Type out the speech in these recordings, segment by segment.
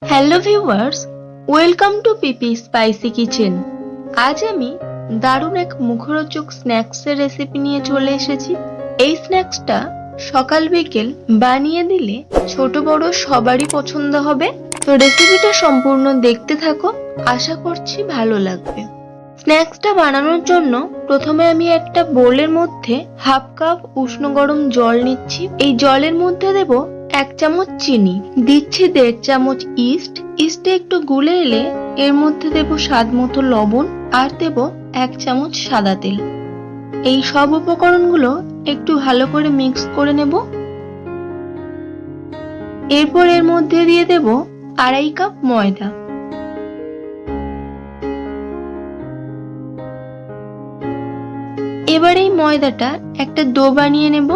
Hello viewers, welcome to PP spicy kitchen. আজ আমি দারুণ এক মুখরোচক স্ন্যাক্সের রেসিপি নিয়ে চলে এসেছি। এই স্ন্যাক্সটা সকাল বিকেল বানিয়ে দিলে ছোট বড় সবারই পছন্দ হবে। তো রেসিপিটা সম্পূর্ণ দেখতে থাকো, আশা করছি ভালো লাগবে। স্ন্যাক্সটা বানানোর জন্য প্রথমে আমি একটা বোলের মধ্যে হাফ কাপ উষ্ণ গরম জল নিচ্ছি। এই জলের মধ্যে দেব 1 চামচ চিনি, দিচ্ছি 1.5 চামচ ইস্টে একটু গুলে এলে এর মধ্যে দেব স্বাদ মতো লবণ আর দেব 1 চামচ সাদা তেল। এই সব উপকরণগুলো একটু ভালো করে মিক্স করে নেব। এরপর এর মধ্যে দিয়ে দেব 2.5 কাপ ময়দা। এবার এই ময়দাটা একটা ডো বানিয়ে নেব।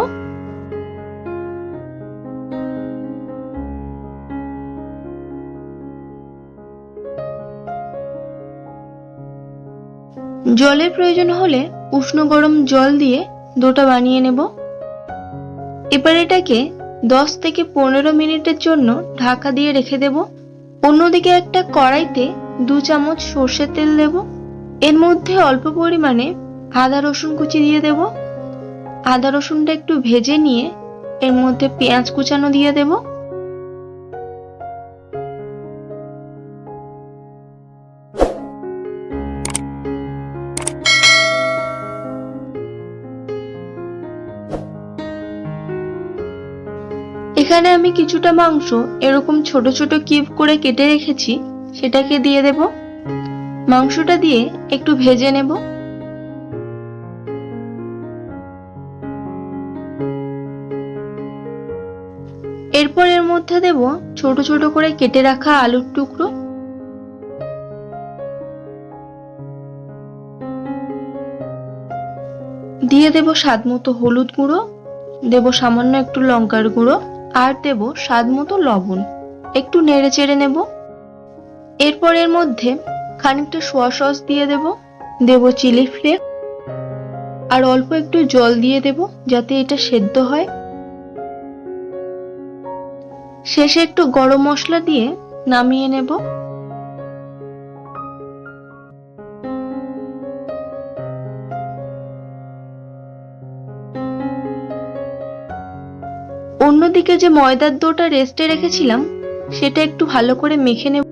জলের প্রয়োজন হলে উষ্ণ গরম জল দিয়ে ডোটা বানিয়ে নেব। এবার এটাকে 10 থেকে 15 মিনিটের জন্য ঢাকা দিয়ে রেখে দেব। অন্যদিকে একটা কড়াইতে 2 চামচ সর্ষের তেল দেব। এর মধ্যে অল্প পরিমাণে আদা রসুন কুচি দিয়ে দেব। আদা রসুনটা একটু ভেজে নিয়ে এর মধ্যে পেঁয়াজ কুচানো দিয়ে দেব। এখানে আমি কিছুটা মাংস এরকম ছোট ছোট কিউব করে কেটে রেখেছি, সেটাকে দিয়ে দেব। মাংসটা দিয়ে একটু ভেজে নেব। এরপর এর মধ্যে দেব ছোট ছোট করে কেটে রাখা আলুর টুকরো। দিয়ে দেব স্বাদ মতো হলুদ গুঁড়ো, দেব সামান্য একটু লঙ্কার গুঁড়ো আর দেব স্বাদ মতো লবণ। একটু নেড়ে চেড়ে নেব। এরপর এর মধ্যে খানিকটা সোয়া সস দিয়ে দেব, দেব চিলি ফ্লেক্স আর অল্প একটু জল দিয়ে দেব যাতে এটা সেদ্ধ হয়। শেষে একটু গরম মশলা দিয়ে নামিয়ে নেব। অন্যদিকে যে ময়দার ডোটা রেস্টে রেখেছিলাম সেটা একটু ভালো করে মেখে নেব।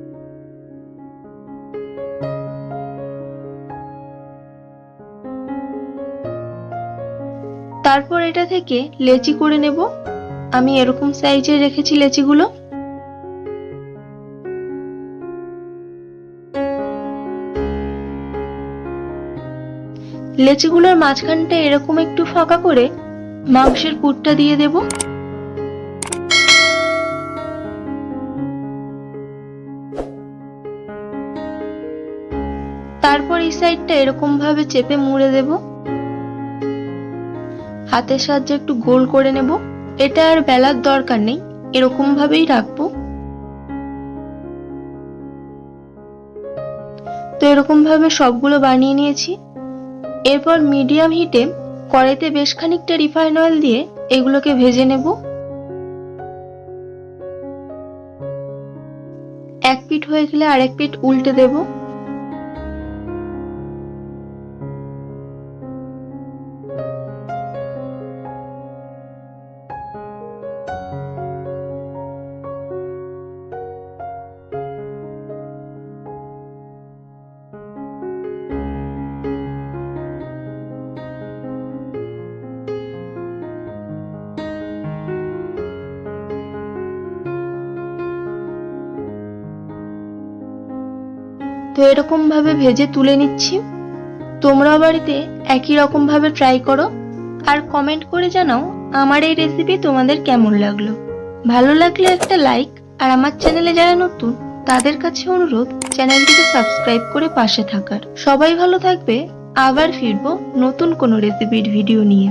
তারপর এটা থেকে লেচি করে নেব। আমি এরকম সাইজের রেখেছি লেচিগুলো। লেচিগুলোর মাঝখানটা এরকম একটু ফাঁকা করে মাংসের পুরটা দিয়ে দেব। তারপর এই সাইডটা এরকম ভাবে চেপে মুড়ে দেব। হাতের সাহায্যে একটু গোল করে নেব। এটা আর বেলার দরকার নেই, এরকম ভাবেই রাখবো। তো এরকম ভাবে সবগুলো বানিয়ে নিয়েছি। এরপর মিডিয়াম হিটে কড়াইতে বেশ খানিকটা রিফাইন অয়েল দিয়ে এগুলোকে ভেজে নেব। এক পিঠ হয়ে গেলে আরেক পিঠ উল্টে দেব। তো এরকম ভাবে ভেজে তুলে নিচ্ছি। তোমরা বাড়িতে একই রকম ভাবে ট্রাই করো আর কমেন্ট করে জানাও আমার এই রেসিপি তোমাদের কেমন লাগলো। ভালো লাগলে একটা লাইক, আর আমার চ্যানেলে যারা নতুন তাদের কাছে অনুরোধ চ্যানেলটিকে সাবস্ক্রাইব করে পাশে থাকার। সবাই ভালো থাকবে, আবার ফিরবো নতুন কোনো রেসিপির ভিডিও নিয়ে।